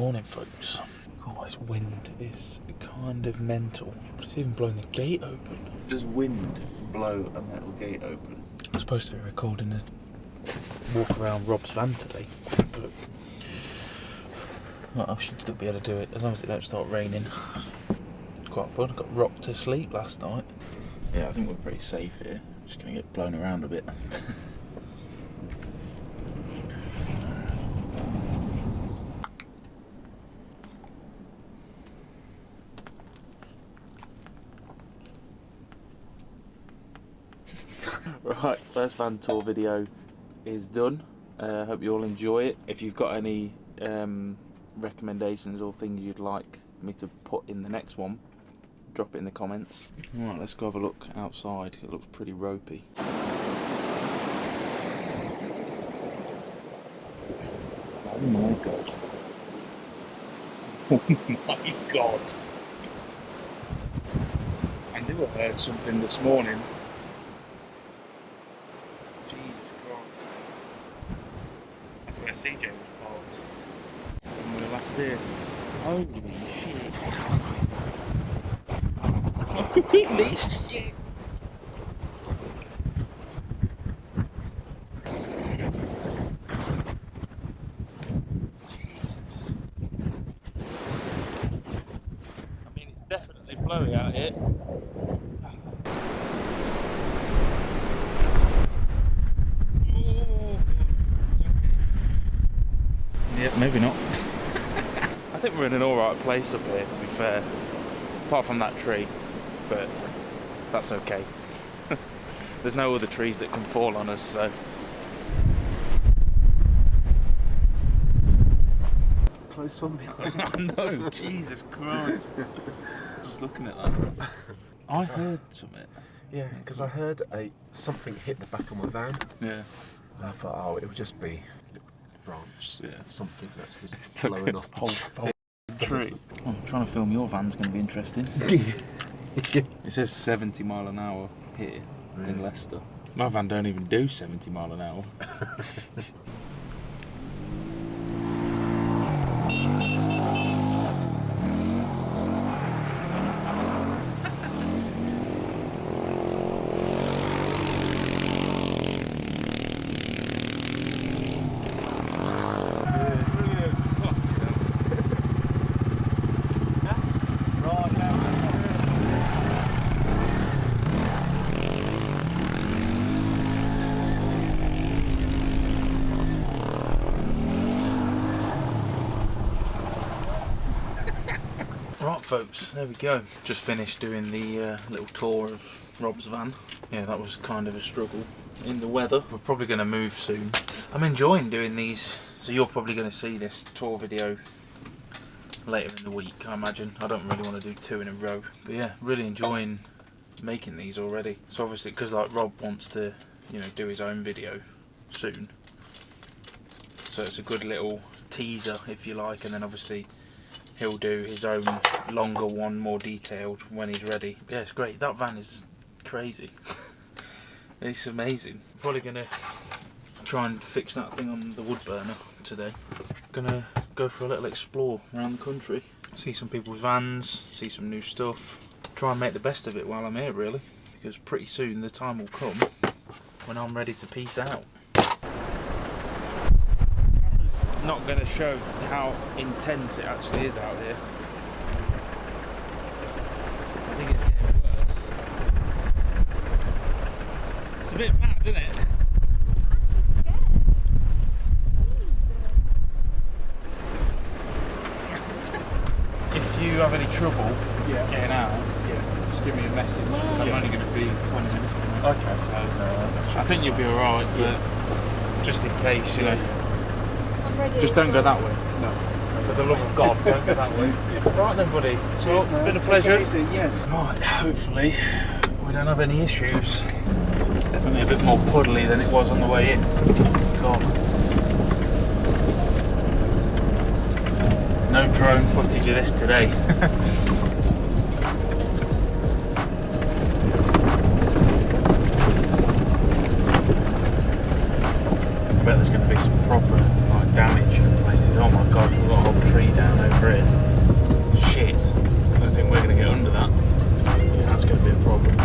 morning, folks. Oh, this wind is kind of mental. It's even blowing the gate open. Does wind blow a metal gate open? I'm supposed to be recording a walk around Rob's van today, but well, I should still be able to do it as long as it don't start raining. It's quite fun. I got rocked to sleep last night. Yeah, I think we're pretty safe here. Just gonna get blown around a bit. Right, first van tour video is done. Hope you all enjoy it. If you've got any recommendations or things you'd like me to put in the next one, drop it in the comments. Right, let's go have a look outside. It looks pretty ropey. Oh my god. Oh my god. I knew I heard something this morning. Jesus Christ. That's where CJ was parked when we were last here. Holy shit. Holy shit. Jesus. I mean, it's definitely blowy out here. Yeah, maybe not. I think we're in an alright place up here, to be fair. Apart from that tree, but that's okay. There's no other trees that can fall on us, so. Close one behind. I know, Jesus Christ. Just looking at that. I heard something. Yeah, because I heard something hit the back of my van. Yeah. And I thought, oh, it would just be branch. Yeah. Something that's just blowing off the whole tree. Oh, trying to film your van's going to be interesting. It says 70 mile an hour here in Leicester. My van don't even do 70 mile an hour. Right folks, there we go. Just finished doing the little tour of Rob's van. Yeah, that was kind of a struggle in the weather. We're probably going to move soon. I'm enjoying doing these, so you're probably going to see this tour video later in the week, I imagine. I don't really want to do two in a row. But yeah, really enjoying making these already. So obviously, because like Rob wants to, you know, do his own video soon. So it's a good little teaser, if you like, and then obviously he'll do his own longer one, more detailed, when he's ready. Yeah, it's great. That van is crazy. It's amazing. Probably gonna try and fix that thing on the wood burner today. Gonna go for a little explore around the country, see some people's vans, see some new stuff, try and make the best of it while I'm here, really, because pretty soon the time will come when I'm ready to peace out. Not going to show how intense it actually is out here. I think it's getting worse. It's a bit mad, isn't it? I'm actually scared. If you have any trouble getting out, just give me a message. I'm only going to be 20 minutes. Okay. So, I think you'll be alright, but just in case, you know. Ready. Just don't go that way. No. For the love of God, don't go that way. Right then, buddy. Cheers, it's been a pleasure. Yes. Right, hopefully we don't have any issues. It's definitely a bit more puddly than it was on the way in. God. No drone footage of this today. I bet there's going to be some proper damage in places. Oh my god, we've got a whole tree down over here. Shit. I don't think we're going to get under that. Yeah, that's going to be a problem.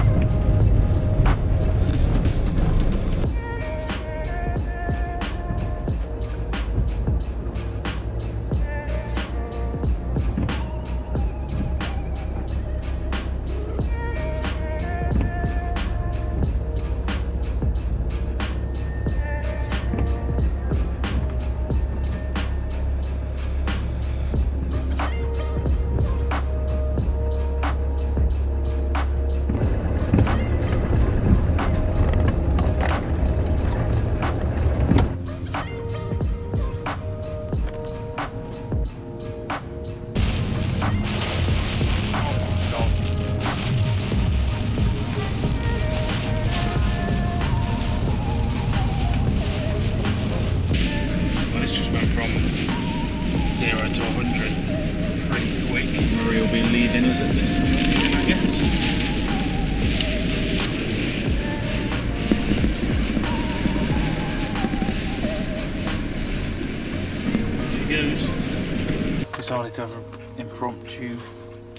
Decided to have an impromptu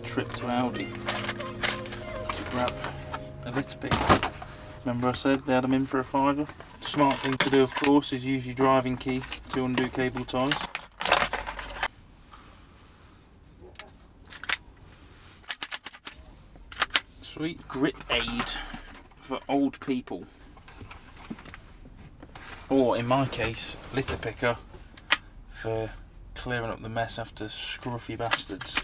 trip to Aldi to grab a litter pick. Remember I said they had them in for a £5? Smart thing to do, of course, is use your driving key to undo cable ties. Sweet grip aid for old people, or in my case, litter picker for clearing up the mess after scruffy bastards.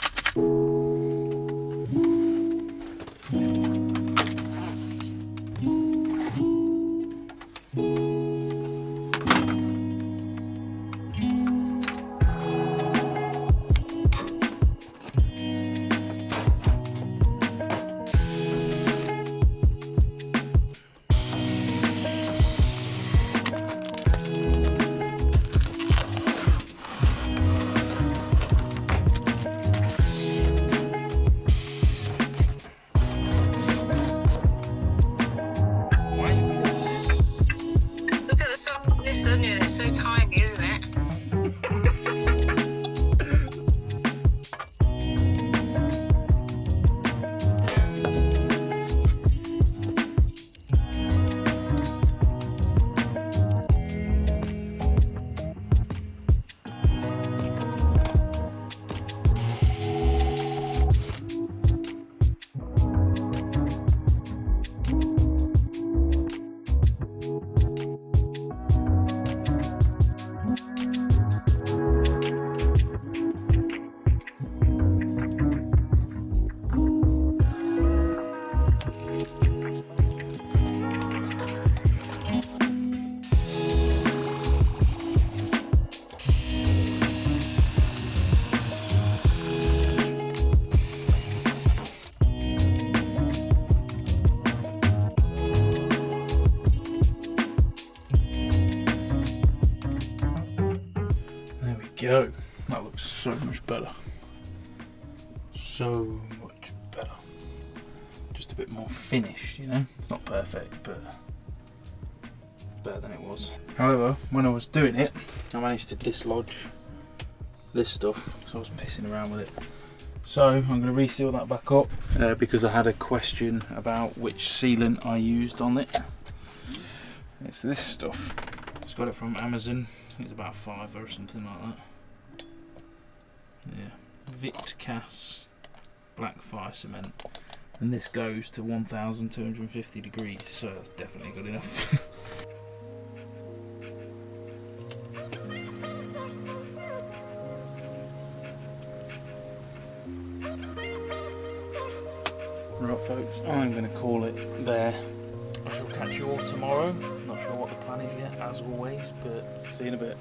Go. That looks so much better. So much better. Just a bit more finished, you know? It's not perfect, but better than it was. However, when I was doing it, I managed to dislodge this stuff, so I was pissing around with it. So I'm going to reseal that back up because I had a question about which sealant I used on it. It's this stuff. Just got it from Amazon. I think it's about £5 or something like that. Yeah, Victcas black fire cement, and this goes to 1250 degrees, so that's definitely good enough. Right folks, I'm going to call it there. I shall catch you all tomorrow. Not sure what the plan is yet, as always, but see you in a bit.